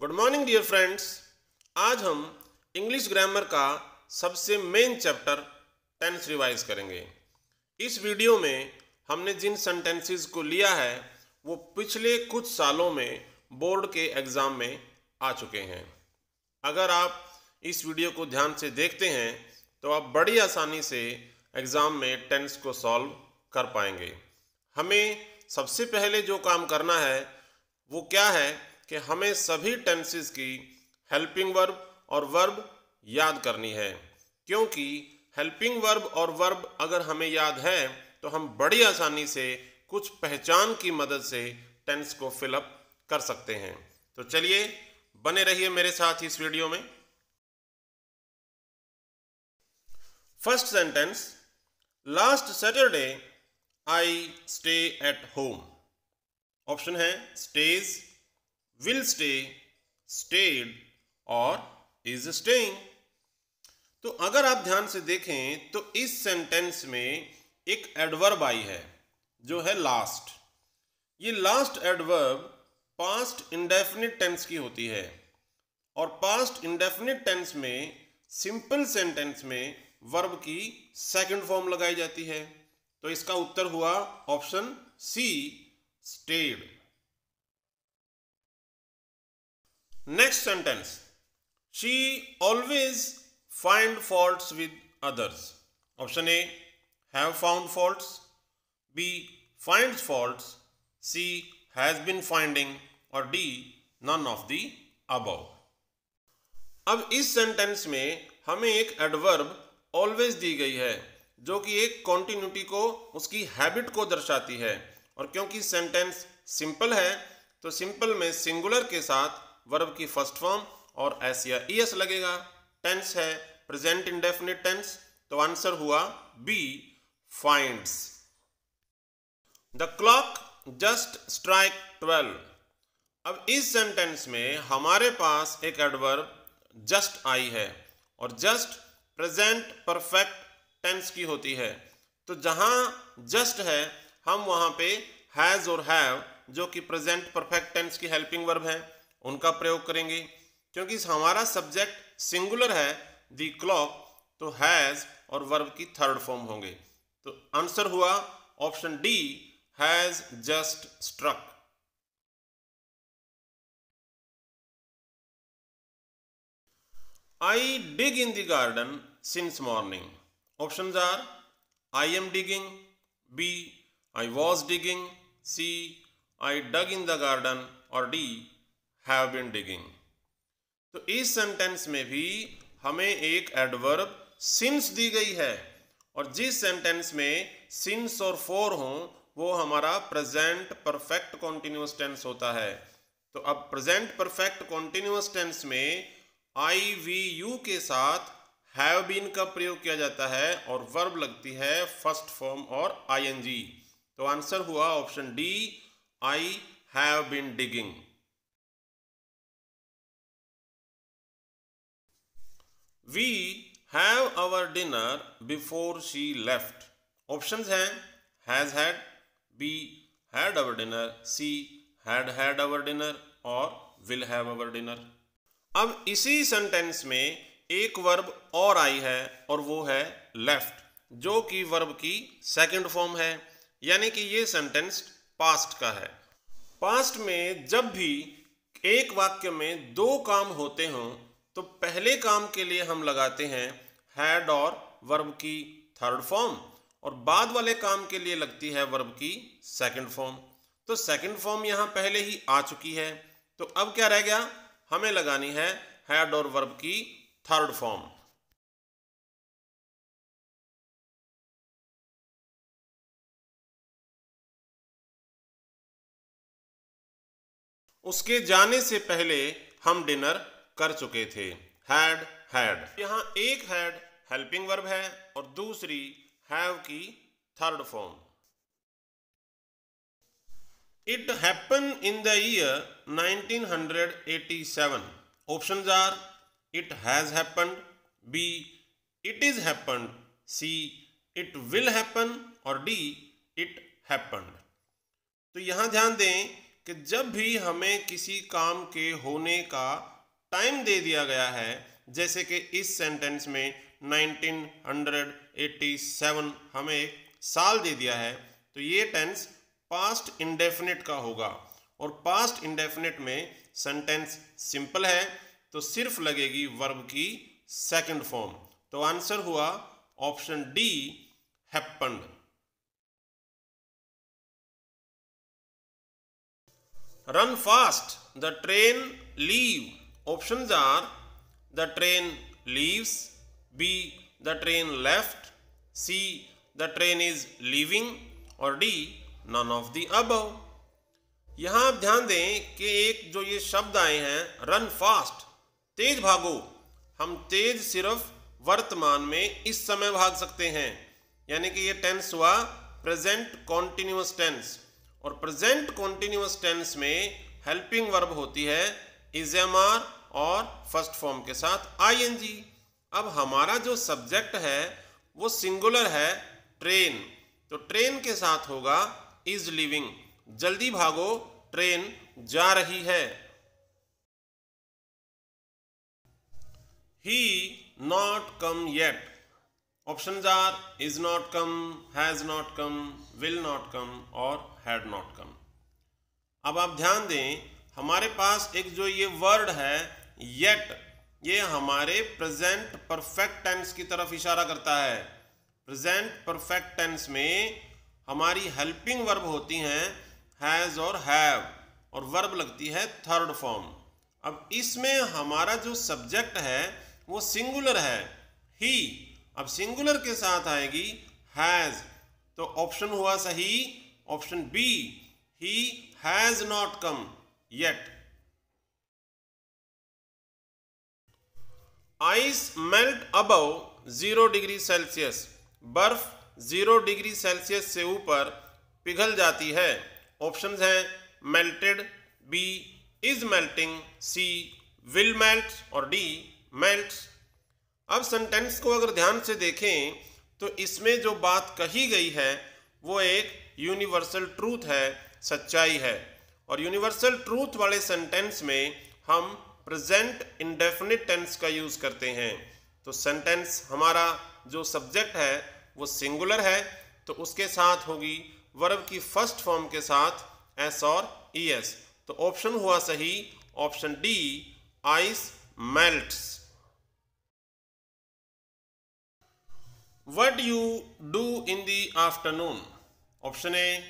Good morning dear friends. आज हम English grammar का सबसे मेन चैप्टर टेंस रिवाइज करेंगे। इस वीडियो में हमने जिन सेंटेंसेस को लिया है वो पिछले कुछ सालों में बोर्ड के एग्ज़ाम में आ चुके हैं। अगर आप इस वीडियो को ध्यान से देखते हैं तो आप बड़ी आसानी से एग्ज़ाम में टेंस को सॉल्व कर पाएंगे। हमें सबसे पहले जो काम करना है वो क्या है कि हमें सभी टेंसेस की हेल्पिंग वर्ब और वर्ब याद करनी है, क्योंकि हेल्पिंग वर्ब और वर्ब अगर हमें याद है तो हम बड़ी आसानी से कुछ पहचान की मदद से टेंस को फिलअप कर सकते हैं। तो चलिए बने रहिए मेरे साथ इस वीडियो में। First sentence, last Saturday I stay at home. Option है स्टेज, विल स्टे, स्टेड और इज स्टेइंग। तो अगर आप ध्यान से देखें तो इस सेंटेंस में एक एडवर्ब आई है जो है लास्ट। ये last adverb past indefinite tense की होती है और पास्ट इंडेफिनिट टेंस में सिंपल सेंटेंस में वर्ब की सेकंड फॉर्म लगाई जाती है। तो इसका उत्तर हुआ option C, stayed. Next sentence, she always find faults with others. Option A, have found faults, B, finds faults, C, has been finding और D, none of the above. अब इस सेंटेंस में हमें एक एडवर्ब ऑलवेज दी गई है जो कि एक कॉन्टिन्यूटी को, उसकी हैबिट को दर्शाती है। और क्योंकि सेंटेंस सिंपल है तो सिंपल में सिंगुलर के साथ वर्ब की फर्स्ट फॉर्म और एस या ईएस लगेगा। टेंस है प्रेजेंट इंडेफिनिट टेंस, तो आंसर हुआ B, finds. The clock just strike 12। अब इस सेंटेंस में हमारे पास एक एडवर्ब जस्ट आई है और जस्ट प्रेजेंट परफेक्ट टेंस की होती है। तो जहां जस्ट है हम वहां पे हैज और हैव, जो कि प्रेजेंट परफेक्ट टेंस की हेल्पिंग वर्ब है, उनका प्रयोग करेंगे। क्योंकि हमारा सब्जेक्ट सिंगुलर है द क्लॉक, तो हैज और वर्ब की थर्ड फॉर्म होंगे। तो आंसर हुआ option D, has just struck. I dig in the garden since morning. Options are I am digging, B, I was digging, C, I dug in the garden और D, have been digging. तो इस sentence में भी हमें एक adverb since the गई है और जिस सेंटेंस में सिंस और फॉर हो वो हमारा प्रेजेंट परफेक्ट कॉन्टिन्यूअस टेंस होता है। तो अब प्रेजेंट परफेक्ट कॉन्टिन्यूअस टेंस में आई वी यू के साथ हैव बीन का प्रयोग किया जाता है और वर्ब लगती है फर्स्ट फॉर्म और आईएनजी। तो आंसर हुआ option D, I have been digging. We have our dinner before she left. Options हैं has had, B, had our dinner, C, had had our dinner और will have our dinner। अब इसी sentence में एक verb और आई है और वो है left, जो कि वर्ब की सेकंड फॉर्म है, यानी कि ये सेंटेंस पास्ट का है। पास्ट में जब भी एक वाक्य में दो काम होते हों तो पहले काम के लिए हम लगाते हैं हैड और वर्ब की थर्ड फॉर्म और बाद वाले काम के लिए लगती है वर्ब की सेकंड फॉर्म। तो सेकंड फॉर्म यहां पहले ही आ चुकी है, तो अब क्या रह गया, हमें लगानी है हैड और वर्ब की थर्ड फॉर्म। उसके जाने से पहले हम डिनर कर चुके थे, हैड हैड। यहां एक हैड हेल्पिंग वर्ब है और दूसरी हैव की third form. It happen in the year 1987। Options are it has happened, B, it is happened, C, it will happen और डी, इट हैपन्ड। तो यहां ध्यान दें कि जब भी हमें किसी काम के होने का टाइम दे दिया गया है, जैसे कि इस सेंटेंस में 1987 हमें एक साल दे दिया है, तो ये टेंस पास्ट इंडेफिनिट का होगा। और पास्ट इंडेफिनिट में सेंटेंस सिंपल है, तो सिर्फ लगेगी वर्ब की सेकंड फॉर्म। तो आंसर हुआ option D, happened. Run fast, the train leave. Options are the train leaves, B, the train left, C, the train is leaving, और D, none of the above. यहाँ आप ध्यान दें कि एक जो ये शब्द आए हैं रन फास्ट, तेज भागो, हम तेज सिर्फ वर्तमान में इस समय भाग सकते हैं, यानी कि ये टेंस हुआ प्रेजेंट कॉन्टिन्यूअस टेंस। और प्रेजेंट कॉन्टिन्यूअस टेंस में हेल्पिंग वर्ब होती है इज एम आर और फर्स्ट फॉर्म के साथ आईएनजी। अब हमारा जो सब्जेक्ट है वो सिंगुलर है ट्रेन, तो ट्रेन के साथ होगा इज लिविंग, जल्दी भागो ट्रेन जा रही है। He not come yet. Options are is not come, has not come, will not come और हैड नॉट कम। अब आप ध्यान दें, हमारे पास एक जो ये वर्ड है येट, ये हमारे प्रेजेंट परफेक्ट टेंस की तरफ इशारा करता है। प्रेजेंट परफेक्ट टेंस में हमारी हेल्पिंग वर्ब होती हैं हैज और हैव, और वर्ब लगती है थर्ड फॉर्म। अब इसमें हमारा जो सब्जेक्ट है वो सिंगुलर है ही, अब सिंगुलर के साथ आएगी हैज, तो ऑप्शन हुआ सही option B, he has not come yet. Ice melt above 0 degree Celsius. बर्फ 0 डिग्री सेल्सियस से ऊपर पिघल जाती है। ऑप्शंस हैं melted, B is melting, C will melt और डी मेल्ट्स। अब सेंटेंस को अगर ध्यान से देखें तो इसमें जो बात कही गई है वो एक यूनिवर्सल ट्रूथ है, सच्चाई है। और यूनिवर्सल ट्रूथ वाले सेंटेंस में हम प्रेजेंट इंडेफिनिट टेंस का यूज करते हैं। तो सेंटेंस हमारा जो सब्जेक्ट है वो सिंगुलर है, तो उसके साथ होगी वर्ब की फर्स्ट फॉर्म के साथ एस और ई एस। तो ऑप्शन हुआ सही option D, ice melts. What you do in the afternoon? Option A,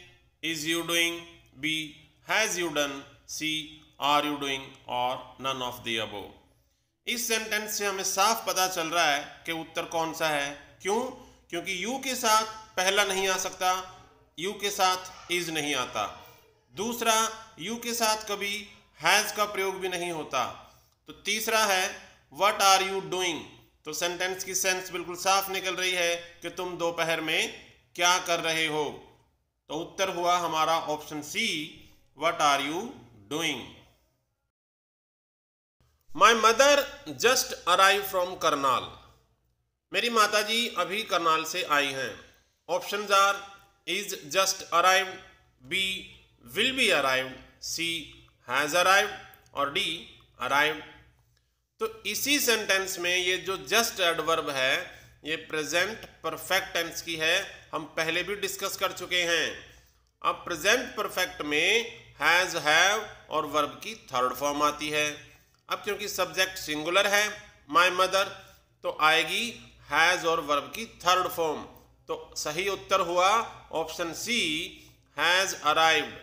is you doing, B, has you done, C, are you doing और none of the above। इस sentence से हमें साफ पता चल रहा है कि उत्तर कौन सा है। क्यों? क्योंकि you के साथ पहला नहीं आ सकता, you के साथ is नहीं आता, दूसरा you के साथ कभी has का प्रयोग भी नहीं होता, तो तीसरा है what are you doing। तो सेंटेंस की सेंस बिल्कुल साफ निकल रही है कि तुम दोपहर में क्या कर रहे हो। तो उत्तर हुआ हमारा option C, what are you doing. My mother just arrive from Karnal. मेरी माताजी अभी करनाल से आई हैं। Options are is just arrive, B will be arrive, C has arrive और डी अराइव। तो इसी सेंटेंस में ये जो जस्ट एडवर्ब है ये प्रेजेंट परफेक्ट टेंस की है, हम पहले भी डिस्कस कर चुके हैं। अब प्रेजेंट परफेक्ट में हैज, हैव और वर्ब की थर्ड फॉर्म आती है। अब क्योंकि सब्जेक्ट सिंगुलर है माय मदर, तो आएगी हैज और वर्ब की थर्ड फॉर्म। तो सही उत्तर हुआ option C, has arrived.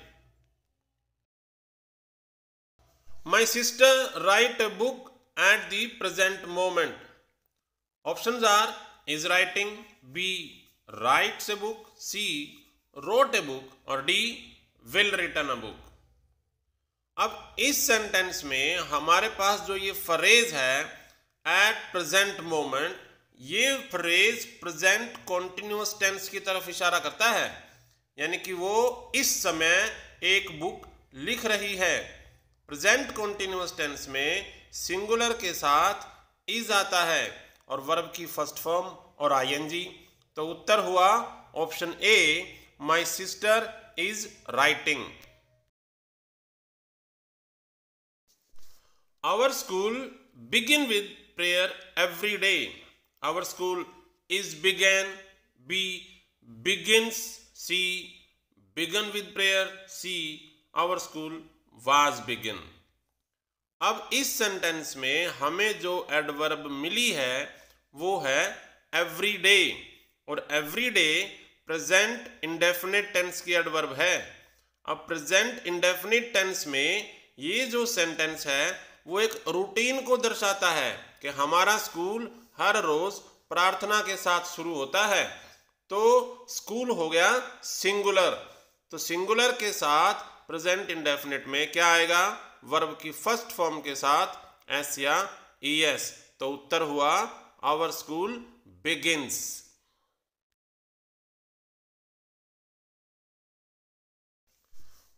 My sister write a book at the present moment. Options are is writing, B writes a book, C wrote a book और D will written a book। अब इस sentence में हमारे पास जो ये phrase है at present moment, ये phrase present continuous tense की तरफ इशारा करता है, यानी कि वो इस समय एक बुक लिख रही है। प्रेजेंट कॉन्टिन्यूअस टेंस में सिंगुलर के साथ इज आता है और वर्ब की फर्स्ट फॉर्म और आईएनजी। तो उत्तर हुआ option A, my sister is writing. Our school begin with prayer every day. Our school is began. B. Begins. C. Begun with prayer. C. Our school was begin. अब इस sentence में हमें जो adverb मिली है वो है एवरी डे, और every day present indefinite tense की एडवर्ब है। अब प्रेजेंट इंडेफिनिट टेंस में ये जो सेंटेंस है वो एक रूटीन को दर्शाता है कि हमारा स्कूल हर रोज प्रार्थना के साथ शुरू होता है। तो स्कूल हो गया सिंगुलर, तो सिंगुलर के साथ प्रेजेंट इंडेफिनिट में क्या आएगा, वर्ब की फर्स्ट फॉर्म के साथ एस या ईएस। तो उत्तर हुआ our school begins.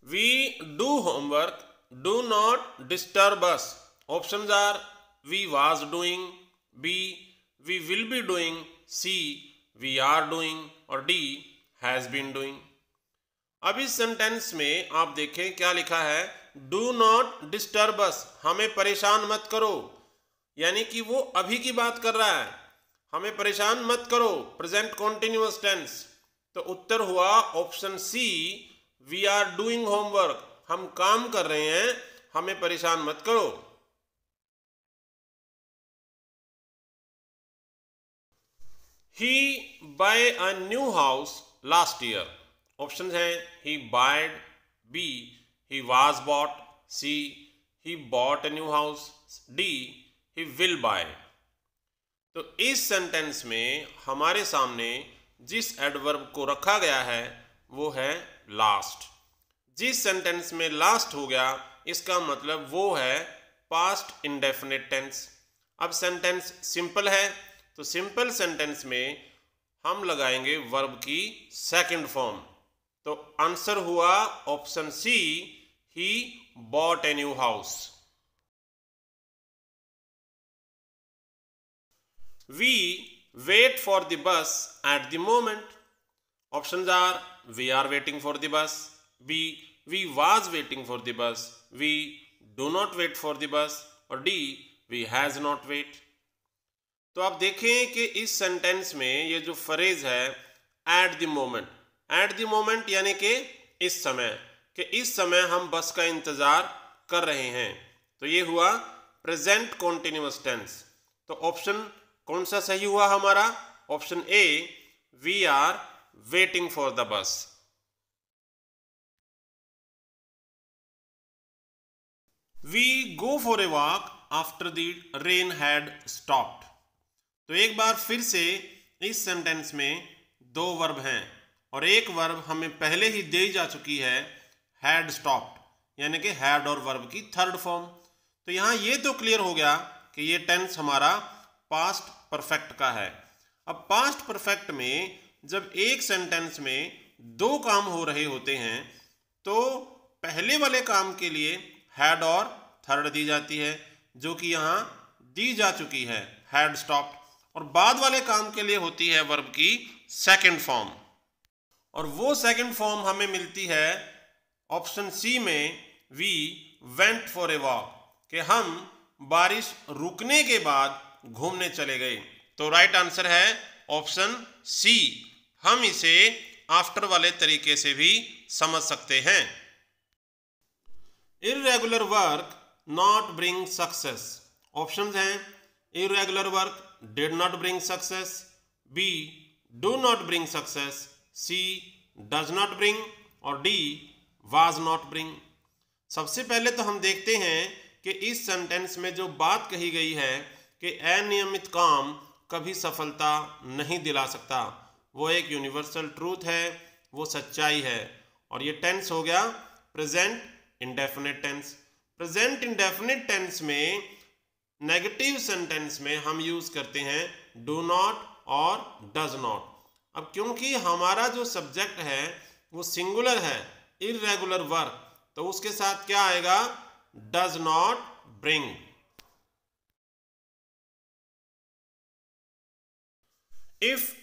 We do homework, do not disturb us. Options are we was doing, B we will be doing, C we are doing, और डी हैज बीन डूइंग। अब इस sentence में आप देखें क्या लिखा है, डू नॉट डिस्टर्ब अस, हमें परेशान मत करो, यानी कि वो अभी की बात कर रहा है, हमें परेशान मत करो, प्रेजेंट कॉन्टिन्यूअस टेंस। तो उत्तर हुआ option C, we are doing homework, हम काम कर रहे हैं, हमें परेशान मत करो। He buy a new house last year. Option है he buyed, B he was bought, C he bought a new house, D he will buy. तो इस सेंटेंस में हमारे सामने जिस एडवर्ब को रखा गया है वो है लास्ट। जिस सेंटेंस में लास्ट हो गया इसका मतलब वो है पास्ट इंडेफिनिट टेंस। अब सेंटेंस सिंपल है तो सिंपल सेंटेंस में हम लगाएंगे वर्ब की सेकंड फॉर्म। तो आंसर हुआ option C, he bought a new house. We wait for the bus at the moment. Options are we are waiting for the bus, B we was waiting for the bus, we do not wait for the bus, और D we has not wait. तो आप देखें कि इस sentence में ये जो phrase है eight the moment, eight the moment यानी कि इस समय, कि इस समय हम बस का इंतजार कर रहे हैं, तो ये हुआ प्रेजेंट कॉन्टिन्यूअस टेंस। तो ऑप्शन कौन सा सही हुआ हमारा, option A, we are waiting for the bus. We go for a walk after the rain had stopped. तो एक बार फिर से इस सेंटेंस में दो वर्ब हैं और एक वर्ब हमें पहले ही दी जा चुकी है, हैड स्टॉप्ड, यानी कि हैड और वर्ब की थर्ड फॉर्म। तो यहाँ ये तो क्लियर हो गया कि ये टेंस हमारा पास्ट परफेक्ट का है। अब पास्ट परफेक्ट में जब एक सेंटेंस में दो काम हो रहे होते हैं तो पहले वाले काम के लिए हैड और थर्ड दी जाती है, जो कि यहाँ दी जा चुकी है, हैड स्टॉप्ड, और बाद वाले काम के लिए होती है वर्ब की सेकंड फॉर्म, और वो सेकंड फॉर्म हमें मिलती है ऑप्शन सी में, we went for a walk, कि हम बारिश रुकने के बाद घूमने चले गए। तो राइट आंसर है ऑप्शन सी। हम इसे आफ्टर वाले तरीके से भी समझ सकते हैं। Irregular work not bring success. Options हैं irregular work did not bring success, B do not bring success, C does not bring, और डी वाज नॉट ब्रिंग। सबसे पहले तो हम देखते हैं कि इस सेंटेंस में जो बात कही गई है कि अनियमित काम कभी सफलता नहीं दिला सकता, वो एक यूनिवर्सल ट्रूथ है, वो सच्चाई है, और ये टेंस हो गया present indefinite tense. Present indefinite tense में नेगेटिव सेंटेंस में हम यूज करते हैं डू नॉट और डज नॉट। अब क्योंकि हमारा जो सब्जेक्ट है वो सिंगुलर है, इर्रेगुलर वर्क, तो उसके साथ क्या आएगा, does not bring. If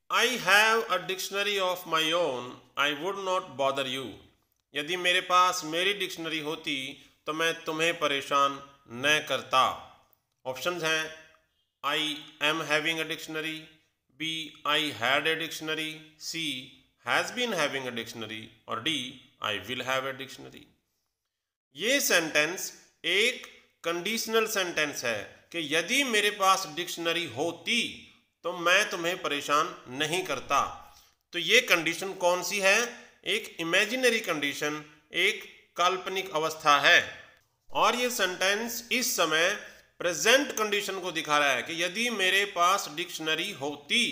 I have a dictionary of my own I would not bother you. यदि मेरे पास मेरी डिक्शनरी होती तो मैं तुम्हें परेशान न करता। ऑप्शंस हैं I am having a dictionary, B I had a dictionary, C has been having a dictionary और D I will have a dictionary. ये सेंटेंस एक कंडीशनल सेंटेंस है कि यदि मेरे पास डिक्शनरी होती तो मैं तुम्हें परेशान नहीं करता। तो ये कंडीशन कौन सी है? एक इमेजिनरी कंडीशन, एक काल्पनिक अवस्था है। और ये सेंटेंस इस समय प्रेजेंट कंडीशन को दिखा रहा है कि यदि मेरे पास डिक्शनरी होती,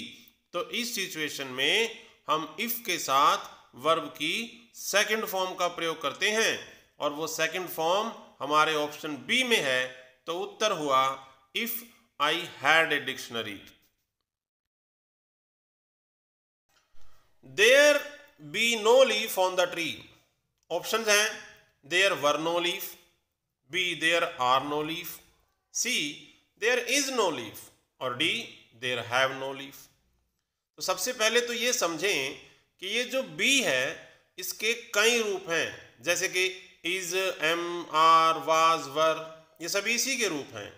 तो इस सिचुएशन में हम इफ के साथ वर्ब की सेकंड फॉर्म का प्रयोग करते हैं और वो सेकंड फॉर्म हमारे ऑप्शन बी में है। तो उत्तर हुआ if I had a dictionary. There be no leaf on the tree. Option हैं there were no leaf, B there are no leaf, C there is no leaf और D there have no leaf. तो सबसे पहले तो ये समझें कि ये जो बी है इसके कई रूप हैं, जैसे कि इज, एम, आर, वाज, वर, ये सभी इसी के रूप हैं।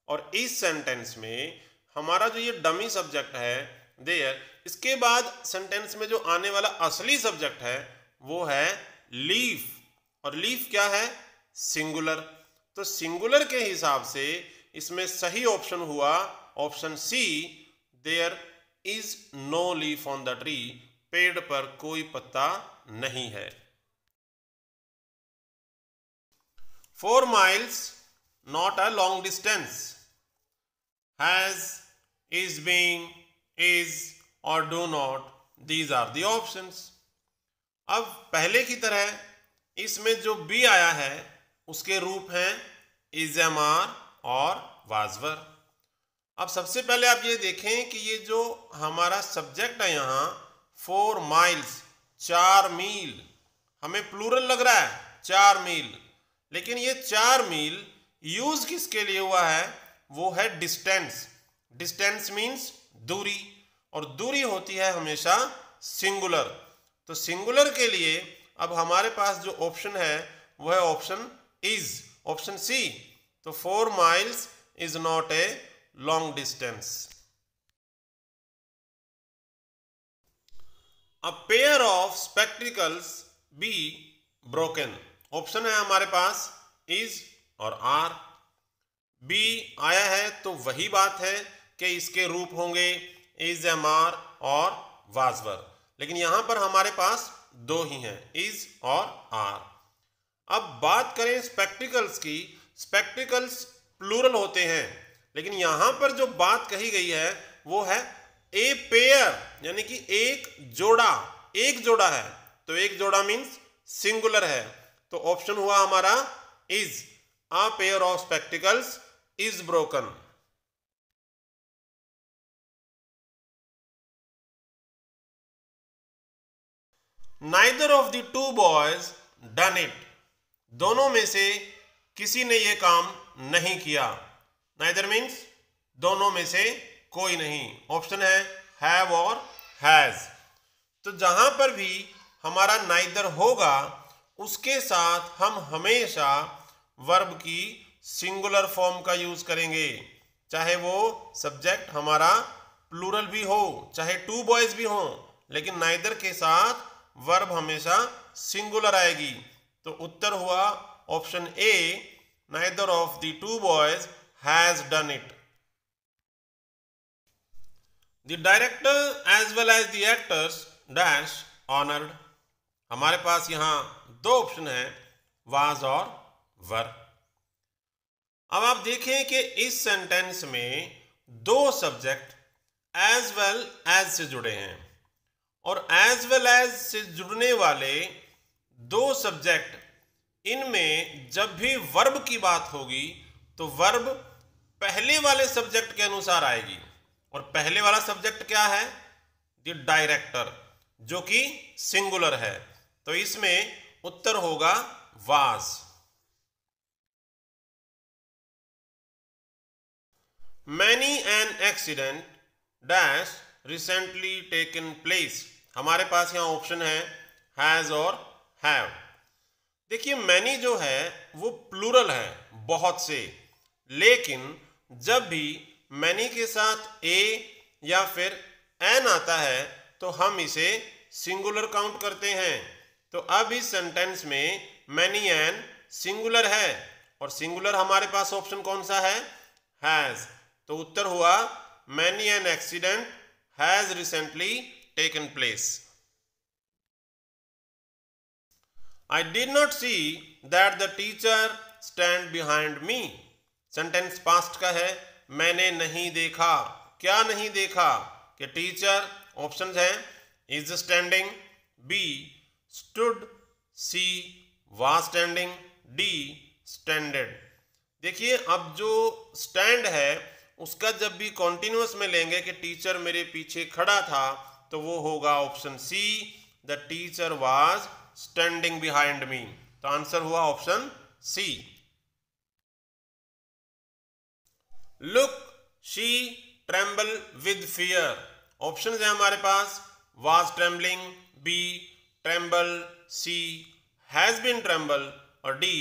और इस सेंटेंस में हमारा जो ये डमी सब्जेक्ट है देयर, इसके बाद सेंटेंस में जो आने वाला असली सब्जेक्ट है वो है लीफ। और लीफ क्या है? सिंगुलर। तो सिंगुलर के हिसाब से इसमें सही ऑप्शन हुआ option C, there is no leaf on the tree. पेड़ पर कोई पत्ता नहीं है। 4 miles not a long distance, has, is being, is और do not, these are the options। अब पहले की तरह इसमें जो बी आया है उसके रूप हैं इज, एम, आर और वाजवर। अब सबसे पहले आप ये देखें कि ये जो हमारा सब्जेक्ट है यहाँ 4 miles, 4 मील, हमें प्लूरल लग रहा है 4 मील, लेकिन ये 4 मील यूज किसके लिए हुआ है? वो है डिस्टेंस। डिस्टेंस मीन्स दूरी, और दूरी होती है हमेशा सिंगुलर। तो सिंगुलर के लिए अब हमारे पास जो ऑप्शन है वो है ऑप्शन इज, ऑप्शन सी। तो 4 miles is not a long distance. A pair of spectacles be broken. Option है हमारे पास इज और आर। बी आया है तो वही बात है कि इसके रूप होंगे इज, एम, आर और वाजवर, लेकिन यहां पर हमारे पास दो ही हैं, इज और आर। अब बात करें स्पेक्टिकल्स की, स्पेक्टिकल्स प्लूरल होते हैं, लेकिन यहां पर जो बात कही गई है वो है ए पेयर, यानी कि एक जोड़ा, एक जोड़ा है। तो एक जोड़ा मीन्स सिंगुलर है। तो ऑप्शन हुआ हमारा is, a pair of spectacles is broken. Neither of the two boys done it. दोनों में से किसी ने यह काम नहीं किया। नाइदर मीन्स दोनों में से कोई नहीं। ऑप्शन है हैव और हैज। तो जहां पर भी हमारा नाइदर होगा उसके साथ हम हमेशा वर्ब की सिंगुलर फॉर्म का यूज करेंगे, चाहे वो सब्जेक्ट हमारा प्लूरल भी हो, चाहे 2 बॉयज भी हो, लेकिन नाइदर के साथ वर्ब हमेशा सिंगुलर आएगी। तो उत्तर हुआ option A, neither of the 2 boys has done it. The director as well as the actors dash honoured. हमारे पास यहां दो ऑप्शन है, वाज और वर। अब आप देखें कि इस सेंटेंस में दो सब्जेक्ट एज वेल एज से जुड़े हैं, और एज वेल एज से जुड़ने वाले दो सब्जेक्ट, इनमें जब भी वर्ब की बात होगी तो वर्ब पहले वाले सब्जेक्ट के अनुसार आएगी। और पहले वाला सब्जेक्ट क्या है? द डायरेक्टर, जो कि सिंगुलर है। तो इसमें उत्तर होगा was. Many an accident dash recently taken place. हमारे पास यहां ऑप्शन है हैज और हैव। देखिए मैनी जो है वो प्लूरल है, बहुत से, लेकिन जब भी मैनी के साथ ए या फिर एन आता है तो हम इसे सिंगुलर काउंट करते हैं। तो अब इस सेंटेंस में मैनी एन सिंगुलर है और सिंगुलर हमारे पास ऑप्शन कौन सा है? हैज। तो उत्तर हुआ many an accident has recently taken place. I did not see that the teacher stand behind me। Sentence past का है, मैंने नहीं देखा। क्या नहीं देखा? कि टीचर, ऑप्शंस हैं is standing, B stood, C was standing, D standed. देखिए अब जो स्टैंड है उसका जब भी कॉन्टिन्यूअस में लेंगे कि टीचर मेरे पीछे खड़ा था तो वो होगा option C, the teacher was standing behind me. तो आंसर हुआ option C. Look she tremble with fear. Option है हमारे पास was trembling, B tremble, C has been tremble और डी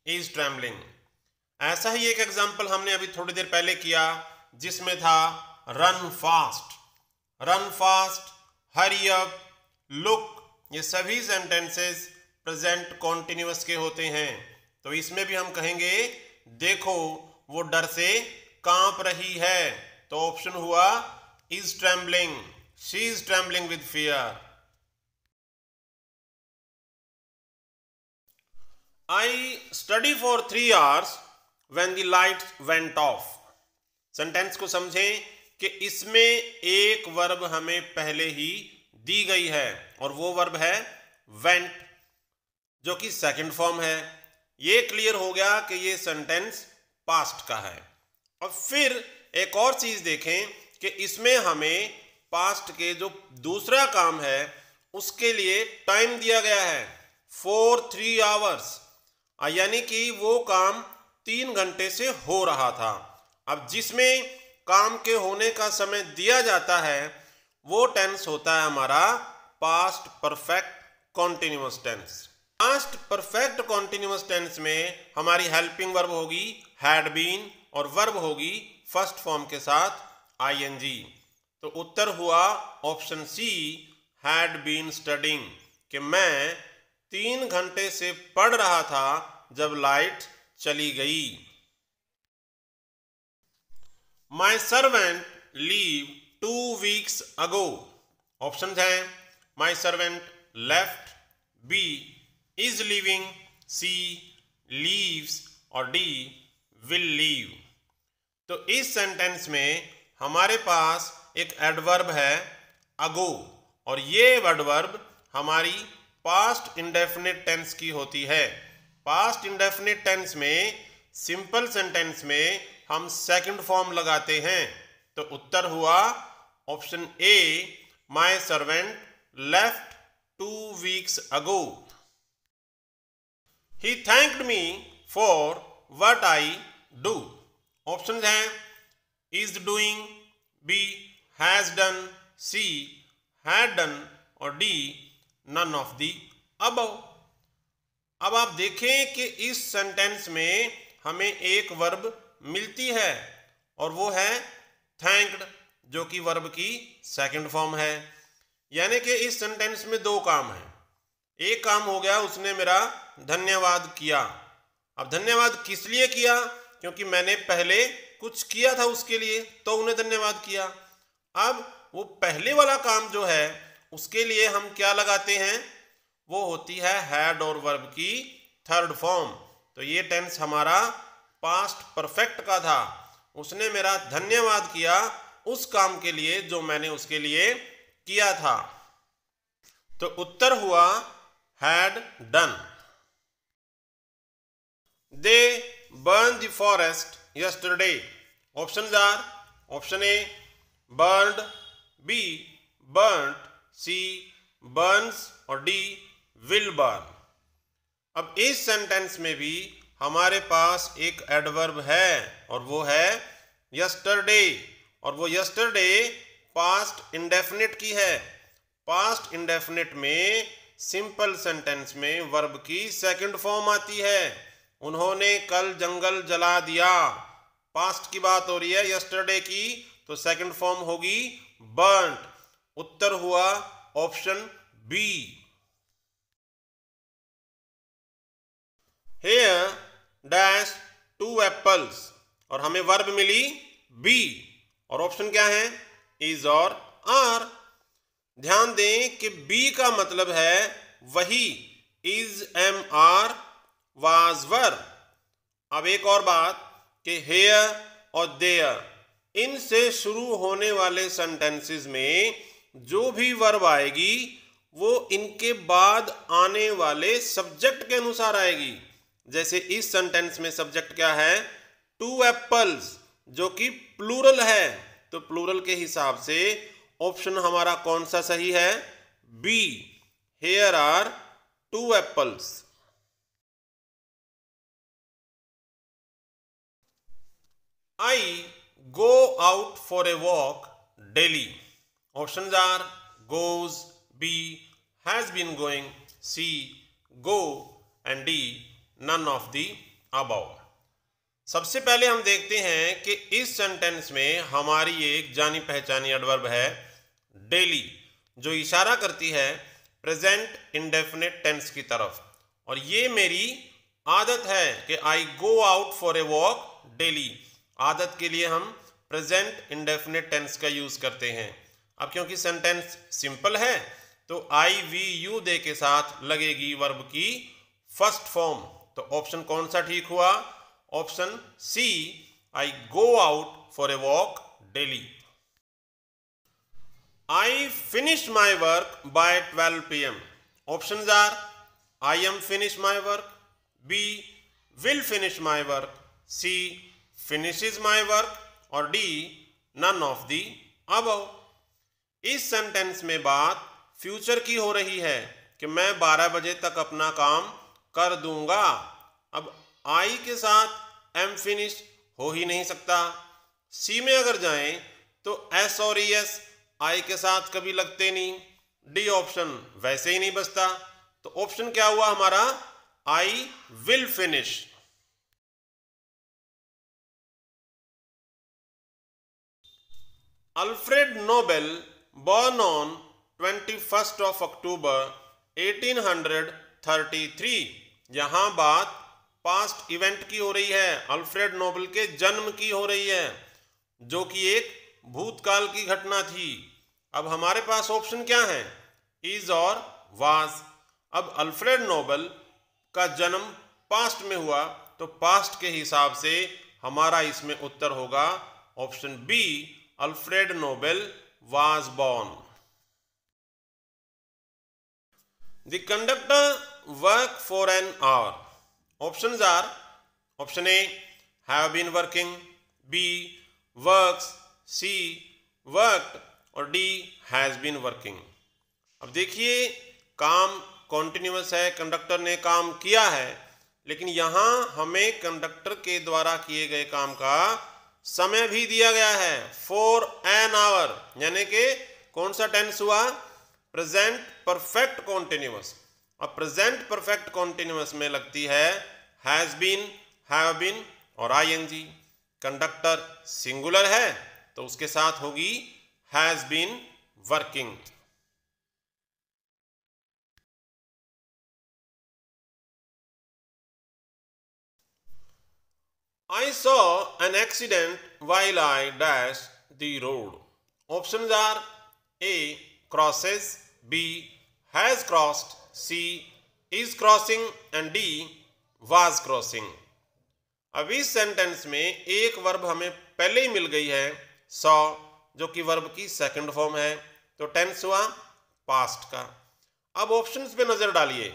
इज ट्रेम्बलिंग। ऐसा ही एक एग्जाम्पल हमने अभी थोड़ी देर पहले किया जिसमें था run fast. Run fast, hurry up, look, ये सभी सेंटेंसेस प्रेजेंट कॉन्टिन्यूअस के होते हैं। तो इसमें भी हम कहेंगे देखो वो डर से कांप रही है। तो ऑप्शन हुआ is trembling, she is trembling with fear. I study for 3 hours when the lights went of. Sentence को समझें कि इसमें एक वर्ब हमें पहले ही दी गई है और वो वर्ब है वेंट, जो कि सेकंड फॉर्म है। ये क्लियर हो गया कि ये सेंटेंस पास्ट का है। और फिर एक और चीज देखें कि इसमें हमें पास्ट के जो दूसरा काम है उसके लिए टाइम दिया गया है फॉर 3 hours, यानी कि वो काम 3 घंटे से हो रहा था। अब जिसमें काम के होने का समय दिया जाता है वो टेंस होता है हमारा past perfect continuous tense. Past perfect continuous tense में हमारी हेल्पिंग वर्ब होगी हैड बीन और वर्ब होगी फर्स्ट फॉर्म के साथ आईएनजी। तो उत्तर हुआ option C, had been studying, कि मैं 3 घंटे से पढ़ रहा था जब लाइट चली गई। My servant leave 2 weeks ago। Option हैं my servant left, B is leaving, C leaves और डी विल लीव। तो इस सेंटेंस में हमारे पास एक एडवर्ब है अगो और ये एडवर्ब हमारी पास्ट इंडेफिनिट टेंस की होती है। पास्ट इंडेफिनिट टेंस में सिंपल सेंटेंस में हम सेकंड फॉर्म लगाते हैं। तो उत्तर हुआ option A, my servant left 2 weeks ago। He thanked me for what I do. Option हैं is doing, B has done, C had done और D none of the above. अब आप देखें कि इस सेंटेंस में हमें एक वर्ब मिलती है और वो है थैंक्ड, जो कि वर्ब की सेकंड फॉर्म है। यानी कि इस सेंटेंस में 2 काम हैं। एक काम हो गया उसने मेरा धन्यवाद किया। अब धन्यवाद किस लिए किया? क्योंकि मैंने पहले कुछ किया था उसके लिए तो उन्हें धन्यवाद किया। अब वो पहले वाला काम जो है उसके लिए हम क्या लगाते हैं? वो होती है हैड और वर्ब की थर्ड फॉर्म। तो ये टेंस हमारा पास्ट परफेक्ट का था। उसने मेरा धन्यवाद किया उस काम के लिए जो मैंने उसके लिए किया था। तो उत्तर हुआ had done. They burn the forest yesterday. Options are option A burned, B burnt, C burns और डी विल बर्न। अब इस सेंटेंस में भी हमारे पास एक एडवर्ब है और वो है यस्टरडे और वो यस्टरडे पास्ट इंडेफिनिट की है। पास्ट इंडेफिनिट में सिंपल सेंटेंस में वर्ब की सेकंड फॉर्म आती है। उन्होंने कल जंगल जला दिया, पास्ट की बात हो रही है, यस्टरडे की, तो सेकंड फॉर्म होगी बर्न्ट। उत्तर हुआ option B. Here dash 2 apples, और हमें वर्ब मिली बी, और ऑप्शन क्या है, इज और आर। ध्यान दें कि बी का मतलब है वही, is am are, was were. अब एक और बात कि हेयर और देयर, इनसे शुरू होने वाले सेंटेंसेस में जो भी वर्ब आएगी वो इनके बाद आने वाले सब्जेक्ट के अनुसार आएगी। जैसे इस सेंटेंस में सब्जेक्ट क्या है, 2 एप्पल्स, जो कि प्लूरल है, तो प्लूरल के हिसाब से ऑप्शन हमारा कौन सा सही है, B, here are 2 apples. I go out for a walk daily. Options are goes, B, has been going, C, go, and D, none of the above. सबसे पहले हम देखते हैं कि इस सेंटेंस में हमारी एक जानी पहचानी एडवर्ब है डेली, जो इशारा करती है प्रेजेंट इंडेफिनिट टेंस की तरफ। और ये मेरी आदत है कि I go out for a walk daily. आदत के लिए हम प्रेजेंट इंडेफिनिट टेंस का यूज करते हैं। अब क्योंकि सेंटेंस सिंपल है तो आई वी यू दे के साथ लगेगी वर्ब की फर्स्ट फॉर्म। तो ऑप्शन कौन सा ठीक हुआ, option C, I go out for a walk daily. I finish my work by 12 PM. Options are I am finish my work, B, will finish my work, C, finishes my work, और D, none of the above. इस sentence में बात future की हो रही है कि मैं 12 बजे तक अपना काम कर दूंगा। अब आई के साथ एम फिनिश हो ही नहीं सकता। सी में अगर जाएं तो एस और एस आई के साथ कभी लगते नहीं। डी ऑप्शन वैसे ही नहीं बचता। तो ऑप्शन क्या हुआ हमारा, I will finish. Alfred Nobel born on 21st of October 1833। यहां बात पास्ट इवेंट की हो रही है, अल्फ्रेड नोबेल के जन्म की हो रही है, जो कि एक भूतकाल की घटना थी। अब हमारे पास ऑप्शन क्या है, इज और वाज। अब अल्फ्रेड नोबेल का जन्म पास्ट में हुआ तो पास्ट के हिसाब से हमारा इसमें उत्तर होगा option B, Alfred Nobel was born. The conductor worked for an hour. Options are option A, have been working, B, works, C, worked, और D, has been working. अब देखिए काम कॉन्टिन्यूअस है, कंडक्टर ने काम किया है, लेकिन यहां हमें कंडक्टर के द्वारा किए गए काम का समय भी दिया गया है, फॉर एन आवर, यानी कि कौन सा टेंस हुआ, प्रेजेंट परफेक्ट कॉन्टिन्यूअस। अब प्रेजेंट परफेक्ट कॉन्टिन्यूअस में लगती है हैज बीन, हैव बीन और आईएनजी। कंडक्टर सिंगुलर है तो उसके साथ होगी has been working. I saw an accident while I dashed the road. Options are A, crosses, B, has crossed, C, is crossing, and D, was crossing. अब इस sentence में एक वर्ब हमें पहले ही मिल गई है, सॉ, जो कि वर्ब की सेकंड फॉर्म है, तो टेंस हुआ पास्ट का। अब ऑप्शंस पे नजर डालिए।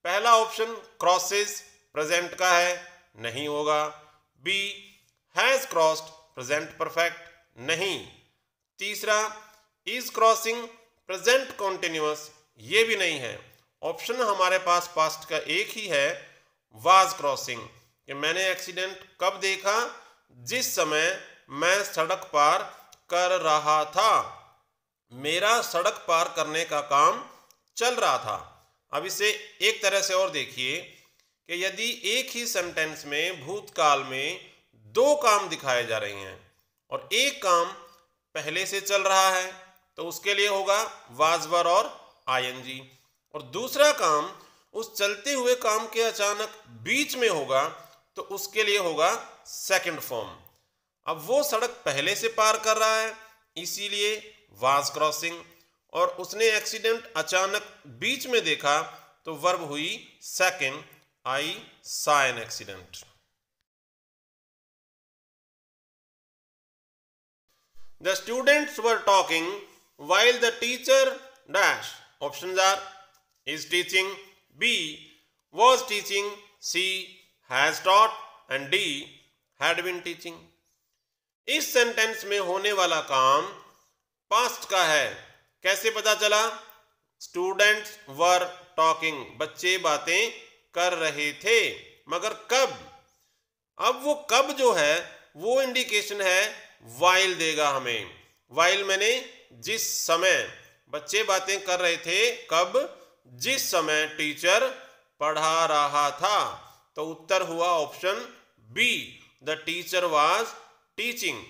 पहला ऑप्शन क्रॉसेस प्रेजेंट का है, नहीं होगा। B, has crossed present perfect, नहीं। तीसरा, इज क्रॉसिंग प्रेजेंट कॉन्टिन्यूअस, ये भी नहीं है। ऑप्शन हमारे पास पास्ट का एक ही है, वाज क्रॉसिंग, कि मैंने एक्सीडेंट कब देखा, जिस समय मैं सड़क पार कर रहा था, मेरा सड़क पार करने का काम चल रहा था। अब इसे एक तरह से और देखिए कि यदि एक ही सेंटेंस में भूतकाल में दो काम दिखाए जा रहे हैं और एक काम पहले से चल रहा है तो उसके लिए होगा वाज वर और आईएनजी, और दूसरा काम उस चलते हुए काम के अचानक बीच में होगा तो उसके लिए होगा सेकंड फॉर्म। अब वो सड़क पहले से पार कर रहा है इसीलिए वाज क्रॉसिंग, और उसने एक्सीडेंट अचानक बीच में देखा तो वर्ब हुई second, I saw an accident. The students were talking while the teacher dash. Options are is teaching, B was teaching, C has taught and D had been teaching. इस sentence में होने वाला काम पास्ट का है। कैसे पता चला? स्टूडेंट्स वर टॉकिंग, बच्चे बातें कर रहे थे, मगर कब? अब वो कब जो है वो इंडिकेशन है वाइल देगा हमें। वाइल मैंने जिस समय, बच्चे बातें कर रहे थे कब? जिस समय टीचर पढ़ा रहा था। तो उत्तर हुआ option B, the teacher was teaching.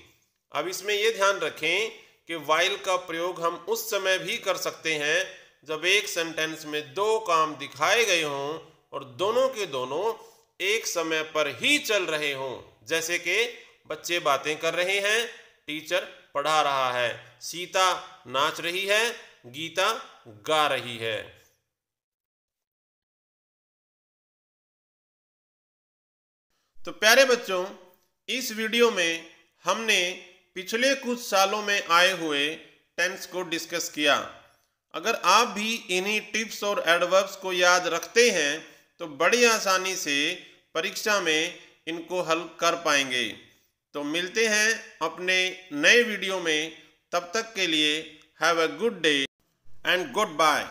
अब इसमें यह ध्यान रखें कि वाइल का प्रयोग हम उस समय भी कर सकते हैं जब एक सेंटेंस में दो काम दिखाए गए हों और दोनों के दोनों एक समय पर ही चल रहे हों, जैसे कि बच्चे बातें कर रहे हैं, टीचर पढ़ा रहा है, सीता नाच रही है, गीता गा रही है। तो प्यारे बच्चों, इस वीडियो में हमने पिछले कुछ सालों में आए हुए टेंस को डिस्कस किया। अगर आप भी इन्हीं टिप्स और एडवर्ब्स को याद रखते हैं तो बड़ी आसानी से परीक्षा में इनको हल कर पाएंगे। तो मिलते हैं अपने नए वीडियो में, तब तक के लिए have a good day and good bye.